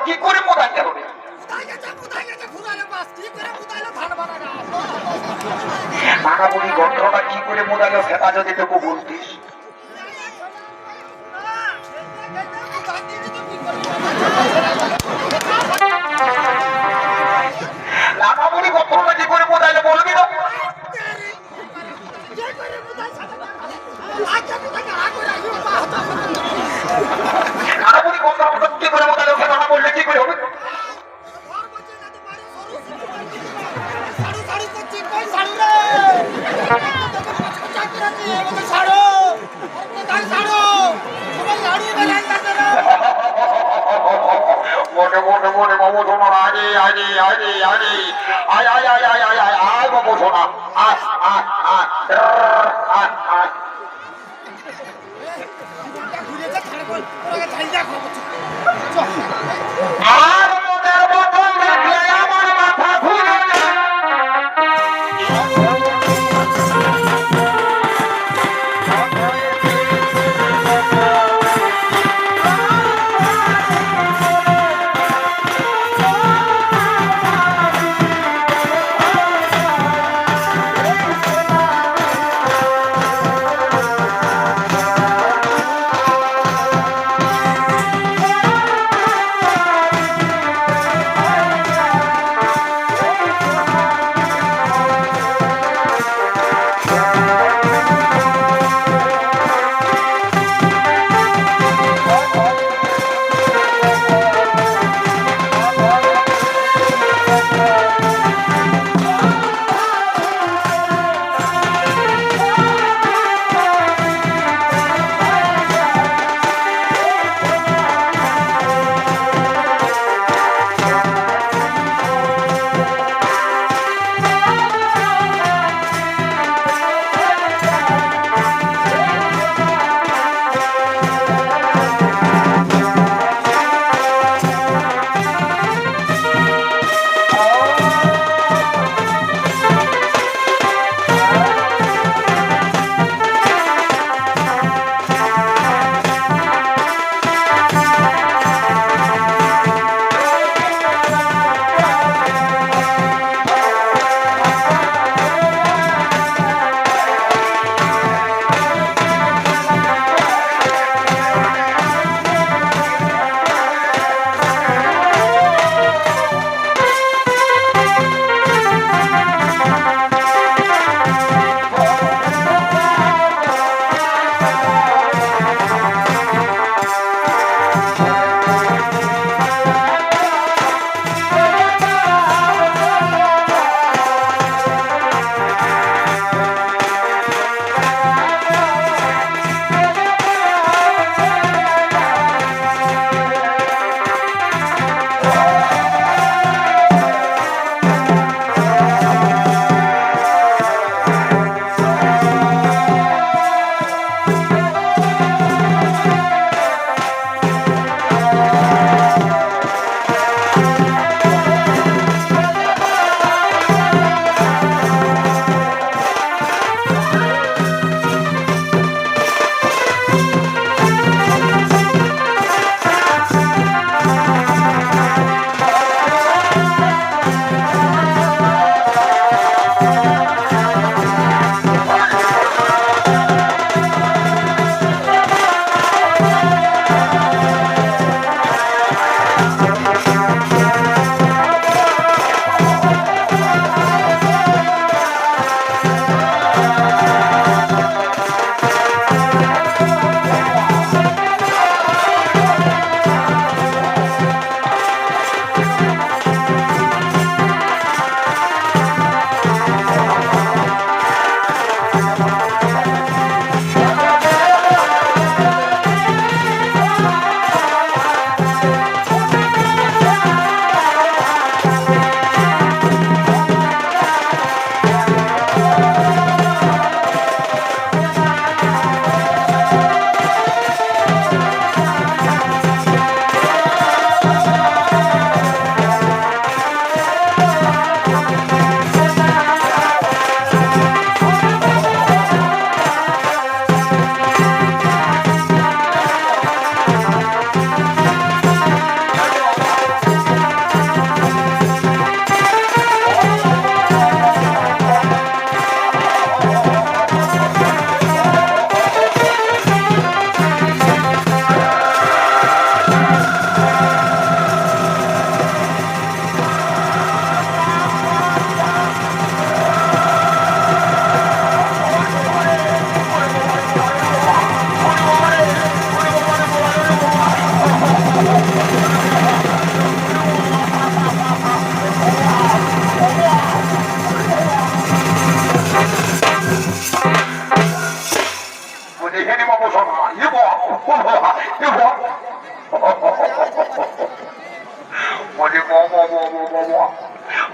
কি করে মোদাই গেল রে? নানামণি গন্ত্রটা কি করে মোদাইলো সেটা যদি তোকে বলতিস। নানামণি গন্ত্রটা কি করে মোদাইলো বলবি না? নানামণি গন্ত্রটা কি করে মোদাইলো সেটা না বললে কি করে হবে? মনে মনে মনে বাবু শোনা আরে আরে আরে আরে আয় আয় আয় আয় আয় আয় আয় বাবু শোনা আয় আয় আয় আয় আয় আর মনের মতন দেখলে আমার মাথা ঘুরে যায়।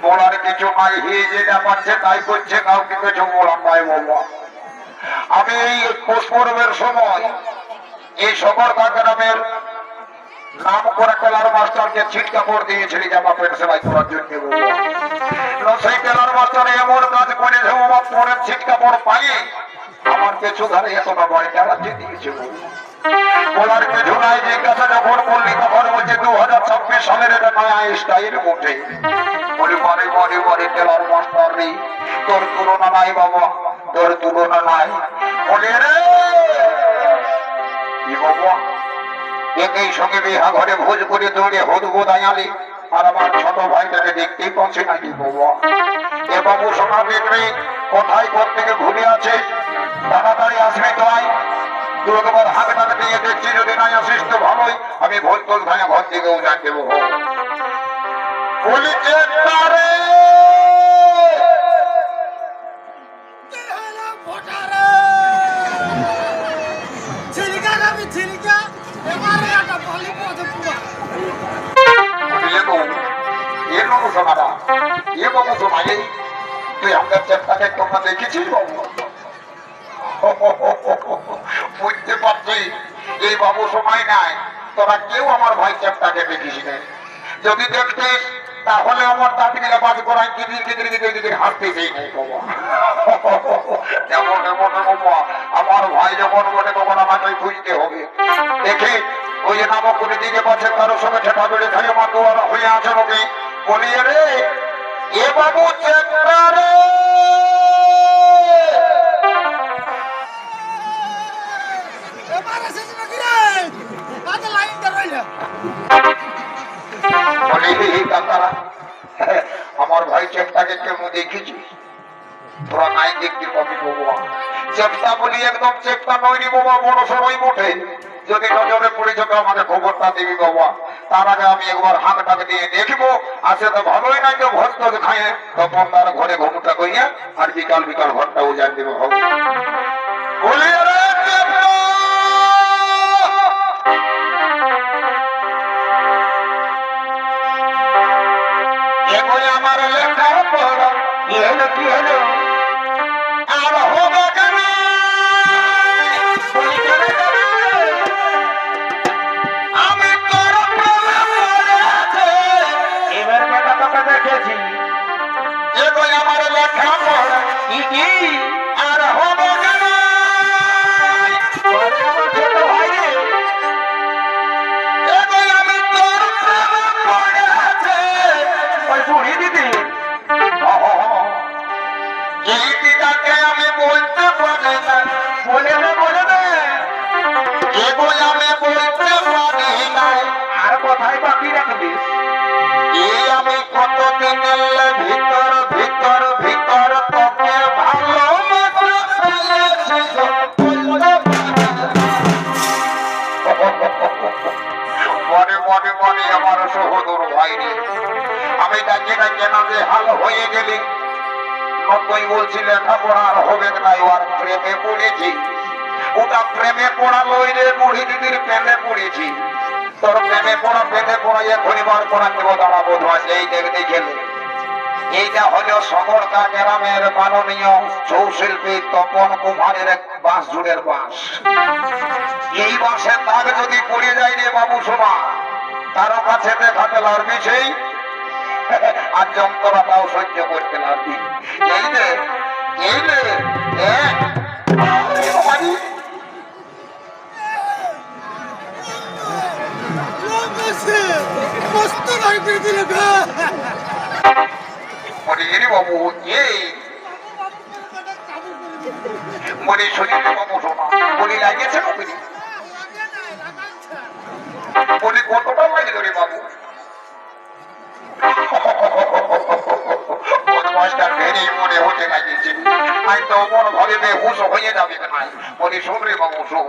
বলার কিছু নাই, হে যেটা পাচ্ছে তাই করছে, কাউকে কিছু বলার নাই বাবা। আমি এই পৌষ পর্বের সময় এই সকরদা গ্রামের নাম করে টেলার মাস্টারকে ছিট কাপড় দিয়েছিলি জামা প্যান্ট সেলাই করার জন্য। সেই টেলার মাস্টার এমন কাজ করেছে বাবা, পরের ছিট কাপড় পাই আমার পেছু ধারে এতটা বাড়ি চালাচ্ছে দিয়েছে। বলার কিছু নাই, জিজ্ঞাসা যখন করলি তখন বলছে 2026 সালের এটা নয়া স্টাইল উঠে। বলি বারে বারে বারে টেলার মাস্টার রে, তোর তুলনা নাই বাবা, তোর তুলনা নাই। বলি রে কি বাবা, একই সঙ্গে বিহা ঘরে ভোজ করে দৌড়ে হদ বোধাই আলি, আর আমার ছোট ভাইটাকে দেখতেই পাচ্ছি নাকি বাবা। এ বাবু সোনা দেখবি কোথায় কোন থেকে ঘুরে আছে, তাড়াতাড়ি আসবি তো আয়। দু একবার হাঁকটাকে দিয়ে দেখছি, যদি নাই আসিস তো ভালোই, আমি ভোজ তোল ভাঙা ঘর থেকেও যাই দেবো। বলি চেষ্টারে তুই আমাদের চেষ্টাকে তোমরা দেখেছিস বাবু? বুঝতে পারছি এই বাবু সময় নাই, তোরা কেউ আমার ভাই চেপটাকে দেখিস না। যদি দেখতিস তাহলে আমার চাকরিটা বাজ করাই কিদির কিদির কিদির কিদির হাঁটতেছেই নাই বাবা। যেমন এমন বাবা, আমার ভাই যখন বলে তখন আমাকে বুঝতে হবে। দেখি ওই যে নামক কোটি দিকে পাচ্ছে কারোর সঙ্গে ঠেকা বেড়ে খাই আমার দোয়ারা হয়ে আছে লোকে। বলিয়ে রে এ বাবু চেপটা রে, আমার ভাই চেপটাকে কেমন দেখেছি? তোরা নাই দেখতে পাবি বাবা। চেপটা বলি একদম চেপটা নয়নি বাবা, বড় সরই মোটে। যদি নজরে পড়ে যাবে আমাকে খবরটা দিবি বাবা। তার আগে আমি একবার হাঁকটাকে দিয়ে দেখবো, আসে তো ভালোই নাই তো ভস্ত খাইয়ে তখন তার ঘরে ঘুমটা কইয়া আর বিকাল বিকাল ঘরটা উজান দেবো হবে। বলি আমার লেখা পড়া কি হলো কি হলো আর হবে কেন? আমি তোর এবার বেটা তোকে দেখেছি, এগোই আমার লেখা পড়া কি আর হবে কেন? আমি বলতে পারি না, বলে না বলে না, এগোই আমি বলতে পারি না। আর কোথায় বাকি রাখবি? আমি কতদিনের ভিতর ভিতর ভিতর তোকে ভালোবাসি। মনে মনে মনে আমার সহোদর ভাইরে, আমি ডাকে ডাকে না যে হাল হয়ে গেলি। নব্বই বলছি লেখাপড়ার হবে না, ওর প্রেমে পড়েছি। ওটা প্রেমে পড়া লই রে, বুড়ি দিদির প্রেমে পড়েছি। তোর প্রেমে পড়া এখনই বার করা দেবো, দাঁড়া বোধ হয় এই দেখতে গেলে। এইটা হলো সকরদা গ্রামের মাননীয় ছৌশিল্পী তপন কুমারের বাঁশ জুড়ের বাঁশ। এই বাঁশের দাগ যদি পড়ে যায় রে বাবু সোনা, কারো কাছে দেখাতে পারবি সেই আর যন্ত্রণাটাও সহ্য করতে পারবি। এই রে এই রে বাবু মনে শরীরে বাবু সোনা বলি লাগিয়েছে বলি কতটা লাগলো রে বাবু? মনে হতে লাগিয়েছে আমি তো মন ভাবে বেহুশ হয়ে যাবে নাই। বলি শোন রে বাবু শোন,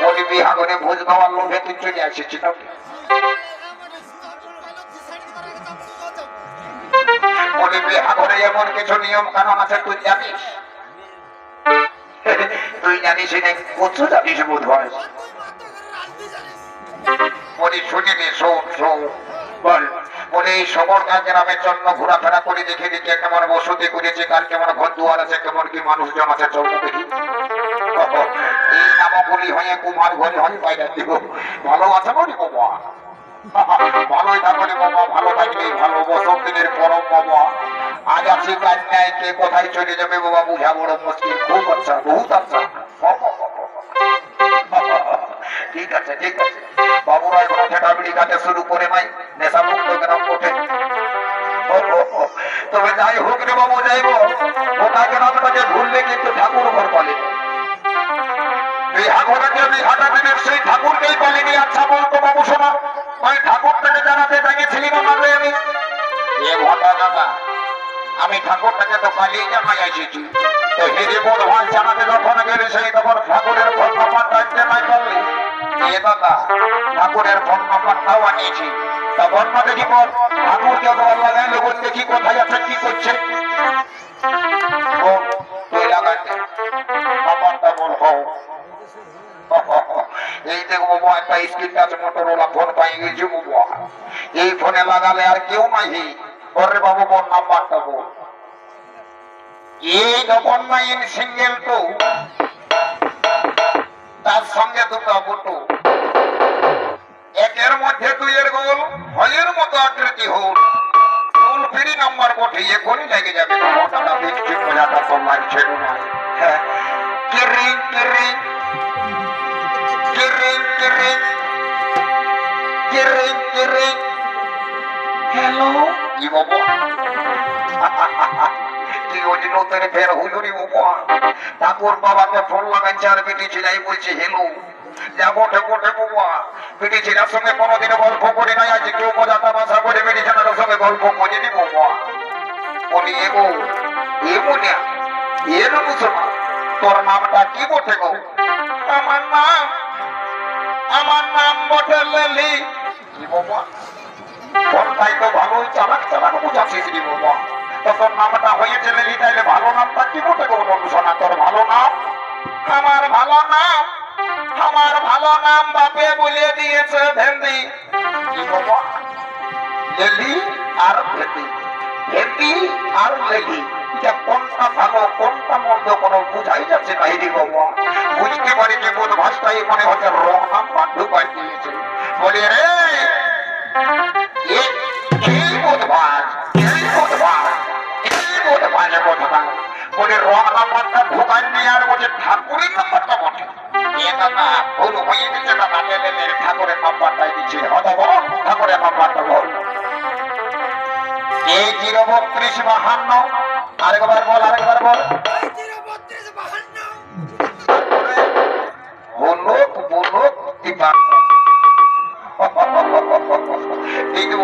বলি বিহা করে ভোজ খাওয়ার লোভে তুই চলে আসেছি না? বলি বিহা করে এমন কিছু নিয়ম কানুন আছে তুই জানিস? তুই জানিস কত জানিস বোধ হয়। বলি শুনিনি, শোন শোন বল। এই সকলকার গ্রামের জন্য ঘোরাফেরা করে দেখে দেখে কেমন বসতি করেছে, কার কেমন ঘর দুয়ার আছে, কেমন কি মানুষজন আছে, চল দেখি। এই নামগুলি হয়ে কুমার ঘরে হয় বাইরে দিব। ভালো আছে বলি বাবা, ভালোই থাকলে বাবা, ভালো থাকলেই ভালো। বসন্তের পরম বাবা, আজ আছি কাজ নাই, কে কোথায় চলে যাবে বাবা বুঝা বড় মুশকিল। খুব আচ্ছা, বহুত আচ্ছা। ঠিক আছে ঠিক আছে, বাবুরা এখন ঠেকাবিড়ি কাটে শুরু করে নাই, নেশা মুক্ত গ্রাম ওঠে। তবে যাই হোক রে বাবু, যাইব ওটা গ্রামটাকে ঘুরলে কিন্তু ঠাকুর ঘর বলে। সেই ঠাকুরকেই বলেনি। আচ্ছা বলতো বাবু শোনা, ওই ঠাকুরটাকে জানাতে চাইছিলি না মাঝে আমি? এ ঘটা দাদা, আমি ঠাকুরটাকে তো কালিয়ে জানাই এসেছি। তো হেরে বোধ জানাতে যখন গেলে সেই তখন ঠাকুরের ফোন নাম্বার রাখতে নাই পারলি। এ দাদা, ঠাকুরের ফোন নাম্বারটাও আনিয়েছি। তা বর্ণা দেখি বল, ঠাকুরকে বল লাগাই লোক দেখি কোথায় আছে, কি করছে। তুই লাগাতে নাম্বারটা বল। এই দেখবো একটা স্ক্রিন টাচ মোটরওয়ালা ফোন পাই গেছি বাবা। এই ফোনে লাগালে আর কেউ নাই। ওরে বাবু বল নাম্বারটা বল। 899 সিঙ্গেল 2, তার সঙ্গে দুটো বুটু, একের মধ্যে দুইয়ের গোল, হলের মতো আকৃতি হোক, টোল ফ্রি নাম্বার বটে, এখনই লেগে যাবে। কথাটা দেখছি মজাটা তো লাগছে না। হ্যাঁ, কিরিং কিরিং কিরিং কিরিং কিরিং কিরিং। হ্যালো কি বাবা, কি ওই নতুন ফের হইল রে বাবা। ঠাকুর বাবাকে ফোন লাগাইছে আর বেটি ছিলাই বলছে হেলো। যা বটে বটে বাবা, বেটি ছিলার সঙ্গে কোনোদিনও গল্প করে নাই, আজ কেউ মজা তামাশা করে বেটি ছেলের সঙ্গে গল্প করে নি বাবা। বলি এগো এগো না এর মুসলমান, তোর নামটা কি বটে গো? আমার নাম বটে লেলি। কি বাবা, ফোনটাই তো ভালোই চালাক চালাক বুঝাচ্ছিস রে বাবা। তোর নামটা হয়েছে লেলি, তাইলে ভালো নামটা কি বটে গো শোনা? তোর ভালো নাম? আমার ভালো নাম, আমার ভালো নাম বাপে বলে দিয়েছে ভেন্দি। কি বাবা, লেলি আর ভেন্দি, ভেন্দি আর লেলি, কোনটা ভালো কোনটা মন্দ কোনো বুঝাই যাচ্ছে না। এই বাবা বুঝতে পারি যে বোধ ভাষাই মনে হচ্ছে রং নাম বান্ধু পাই দিয়েছে। বলি রে বলে রং নাম্বারটা ঢোকান নিয়ে আর বলছে ঠাকুরের নাম্বারটা বটে। এ দাদা ভুল হয়ে গেছে দাদা, ঠাকুরের নাম্বারটাই দিচ্ছে। ঠাকুরের নাম্বারটা বল। এই 03252। আরেকবার বল, আরেকবার বল।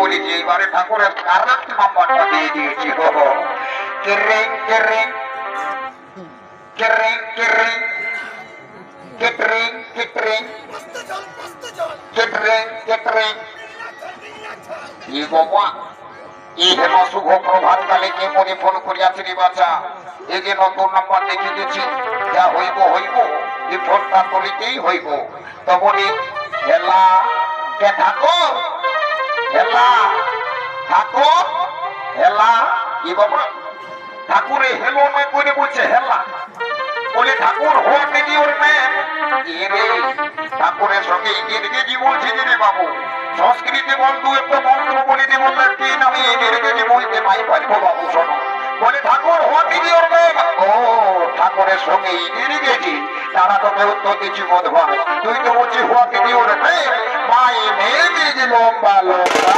বলি যে এইবারে ঠাকুরের কারেক্ট নাম্বারটা দিয়ে দিয়েছি। কেরিং কেরিং কেরিং কেরিং কেটরিং কেটরিং কেটরিং কেটরিং। এই বাবা, এই হেন শুভ প্রভাত কালে কে মনে ফোন করিয়াছি রে বাচ্চা। এই যে নতুন নাম্বার দেখে দিয়েছি, যা হইব হইব, এই ফোনটা করিতেই হইব। তো বলি হেলা কে ঠাকুর, হেলা ঠাকুর, হেলা। কি বাবা, ঠাকুরে হেলো না করে বলছে হেলা। বলে ঠাকুর হোয়াট ইজ ইওর নেম? রে ঠাকুরের সঙ্গে ইংরেজি বলছে রে বাবু। সংস্কৃতি বন্ধু একটা মন্ত্র বলে দিয়ে বললে কি আমি ইংরেজি বলতে নাই পারবো বাবু। শোনো, বলে ঠাকুর হোয়াট ইজ ইওর নেম? ও ঠাকুরের সঙ্গে ইংরেজি, তারা তোকে উত্তর দিচ্ছি বোধ ভাই। তুই তো বলছি what is your name? My name is লম্বা লম্বা।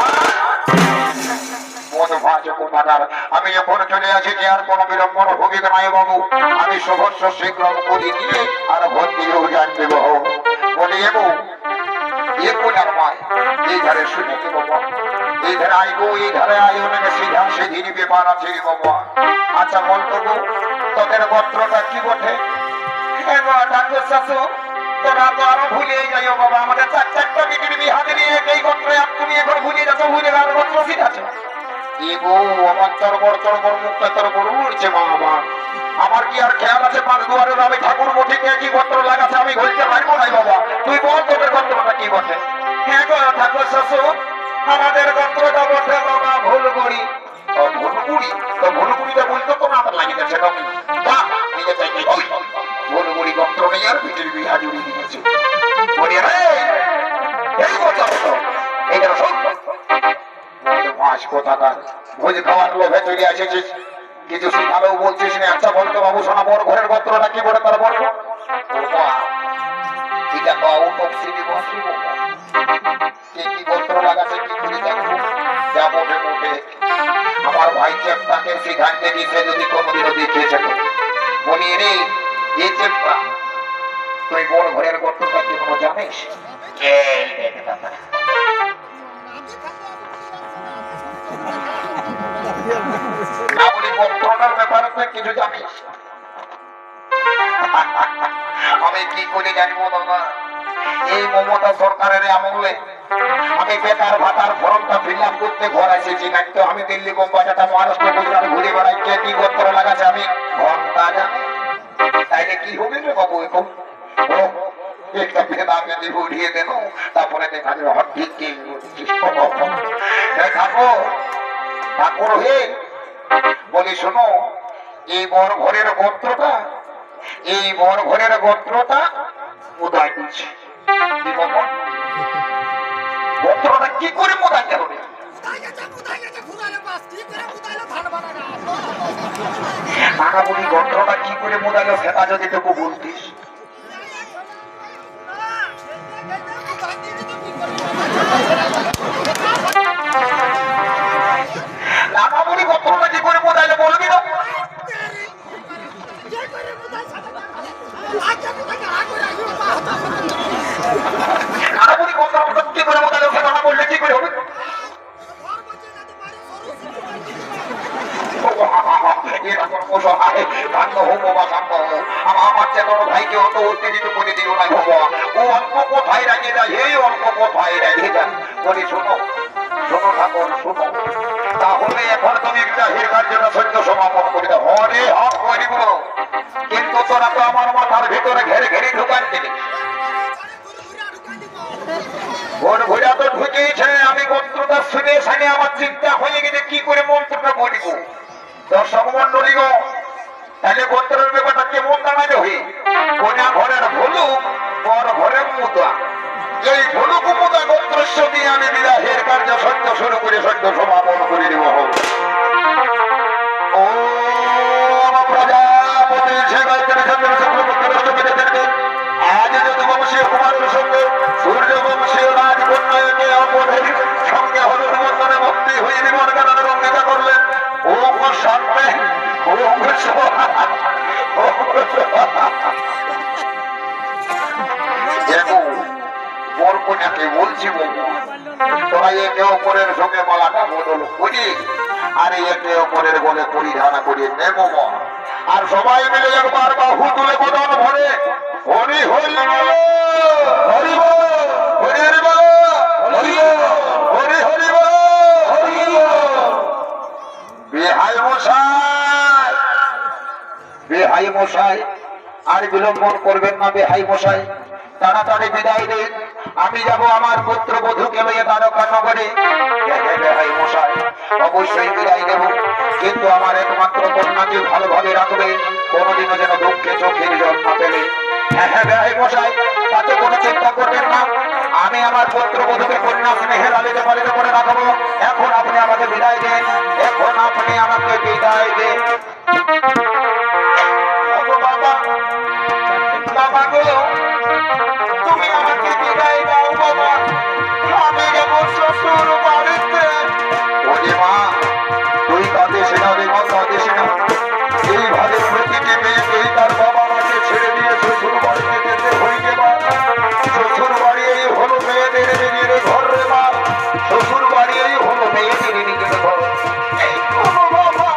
আমি এখন চলে আসি, আর কোন বিলম্বন হবে নাই বাবু। আমি সহস্য শীঘ্র করি নিয়ে আর ভোট দিয়েও জানবে বাবু। বলি এবো আর মায় এই ধারে শুনে কি বাবা, এই ধারে আইবো, এই ধারে আইও না, সিধা সেদিন ব্যাপার আছে বাবা। আচ্ছা বলতো গো, তোদের গোত্রটা কি বটে? তোরা তো আরো ভুলে যাইও বাবা। আমাদের চারটা বিক্রি বিহাতে নিয়ে এই গোত্রে তুমি এখন ভুলে যাচ্ছ, ভুলে আর গোত্র সিধাছো। আমার চরবর চরবর মুখটা তোর বড় উঠছে মা। আমার কি আর খেয়াল আছে পাঁচ দুয়ারের আমি ঠাকুর বটে কি গোত্র লাগাচ্ছে আমি বলতে পারবো নাই বাবা। তুই বল তোদের গোত্রটা কি বটে? হ্যাঁ গো ঠাকুর শ্বশুর, আমাদের গোত্রটা বসে বাবা ভুলগুড়ি। ভুলগুড়ি তো ভুলগুড়িটা বলতো তো না আমার লাগিতেছে নিজে চাইতে ভুলগুড়ি গোত্র নেই আর পিঠের বিহা জুড়ি দিয়েছে। বলি রে এই কথা হতো এইটা শোন মাস কোথাকার ভোজ খাওয়ার লোভে চলে এসেছিস, কিছু শিখালেও বলছিস না। আচ্ছা বলতো বাবু সোনা বড় ঘরের গোত্রটা কি করে তার বলবো? এটা তো আউট শ্রী বসিব কি কি গোত্র লাগাছে কি করে দেখবো? যা মোটে মোটে আমার ভাই চেপটাকে শিখাতে দিছে যদি কোনোদিনও দেখিয়েছে। বলি রে এই চেপটা তুই বড় ঘরের গোত্রটা কি কোনো জানিস? কিছু জানিস? আমি কি করে জানবো বাবা? এই মমতা সরকারের আমলে আমি বেকার ভাতার ফর্মটা ফিল আপ করতে ঘর এসেছি, না তো আমি দিল্লি বোম্বাই মহারাষ্ট্র গুজরাট ঘুরে বেড়াই। কে কি গোত্র লাগাছে আমি ঘন্টা জানি। তাইলে কি হবে রে বাবু? এখন একটা ভেদা ভেদি উঠিয়ে দেন, তারপরে দেখা যাবে হট ঠিক দেখাবো ঠাকুর হে। বলি শোনো এই বড় ঘরের গোত্রটা, এই বড় ঘরের গোত্রটা উদয় করছে। গোত্রটা কি করে মোদায় গেল? বলি গোত্রটা কি করে মোদায় গেল সেটা যদি তোকে বলতিস। নানা বলি গোত্রটা কি করে মোদায় বলবি না? ভাইকে অত উত্তেজিত করে দিল না ভগবান। ও অল্প কোথায় রাখে যায়, এই অল্প কোথায় রেখে যায়। বলি শোনো শোনো ঠাকুর শোনো, তাহলে এখন তুমি বিবাহের কার্যটা সত্য সমাপন করে দাও। হরে হাত করিব, কিন্তু তোরা তো আমার মাথার ভিতরে ঘেরে ঘেরে ঢুকান দিলি। ভোর ভোরা তো ঢুকিয়েছে, আমি মন্ত্রটা শুনে শুনে আমার চিন্তা হয়ে গেছে কি করে মন্ত্রটা বলিব। দর্শক মন্ডলী গো, তাহলে গোত্রের ব্যাপারটা কেমন দাঁড়াবে? হয়ে কোনা ঘরের ভুলুক বর ঘরের মুদা, এই ভুলুক মুদা গোত্রস্য দিয়ে আমি বিবাহের কার্য সত্য শুরু করে সত্য সমাপন করে দেব। ও প্রজাপতি আজ যদুবংশীয় কুমারের সঙ্গে সূর্যবংশীয় রাজকন্যাকে অপরের সঙ্গে হলুদ বন্ধনে ভক্তি হয়ে জীবন কাটানোর অঙ্গীকার করলেন। ও শান্তি বরকন্যাকে বলছি তোরা একে অপরের সঙ্গে মালাটা বদল করি আর একে অপরের বলে পরিধান করি নেব, আর সবাই মিলে একবার বাহু তুলে বদন ভরে হরি হরি হরি হরি হরি হরি হরি হরি। বেহাই মশাই, বেহাই মশাই আর বিলম্বন করবেন না। বেহাই মশাই তাড়াতাড়ি বিদায় দিন, আমি যাব আমার পুত্র বধূকে লইয়ে দ্বারকা নগরে। বেহাই মশাই অবশ্যই বিদায় দেব, কিন্তু আমার একমাত্র কন্যাকে ভালোভাবে রাখবে, কোনোদিনও যেন দুঃখে চোখের জল না পেলে। হ্যাঁ হ্যাঁ বেহাই মশাই, তাতে কোনো চিন্তা করবেন না, আমি আমার পুত্র বধূকে কন্যা স্নেহের আলিতে পালিত করে রাখবো। এখন আপনি আমাকে বিদায় দেন, এখন আপনি আমাকে বিদায় দেন। বাবা বাবা গো, তুমি আমাকে বিদায় দাও বাবা, আমি যাবো শ্বশুর বাড়িতে। ওরে মা তুই কাঁদিস না রে মা, কাঁদিস না। এইভাবে প্রতিটি মেয়েকেই তার বাবা মাকে ছেড়ে দিয়ে শ্বশুর বাড়িতে যেতে হইবে মা। শ্বশুর বাড়ি এই হলো মেয়েদের নিজের ঘর রে মা, শ্বশুর বাড়ি এই হলো মেয়েদের নিজের ঘর। বাবা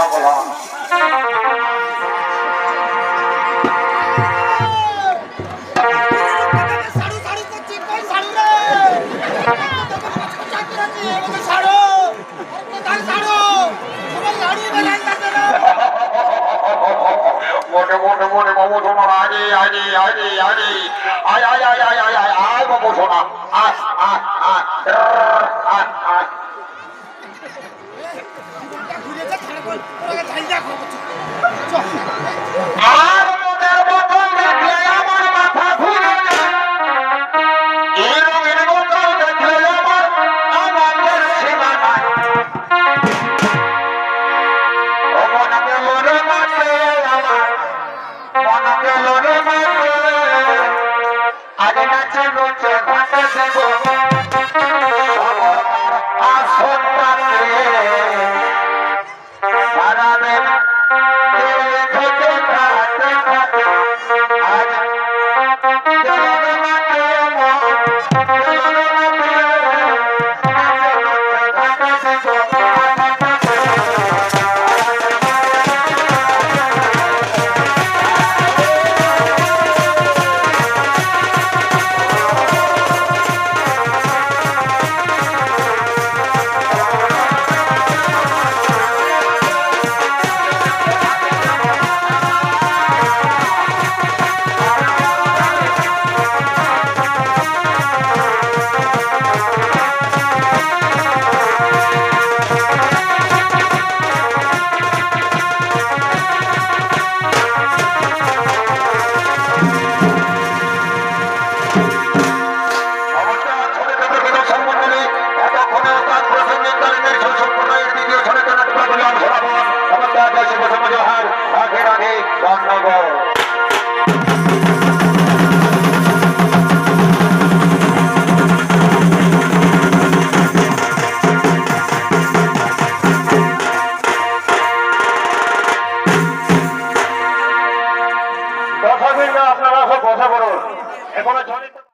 সফল হন। মোটে মোটে মোটে বাবু শোনো, আরে আরে আরে আরে আয় আয় আয় আয় আয় আয় আয় বাবু শোনা।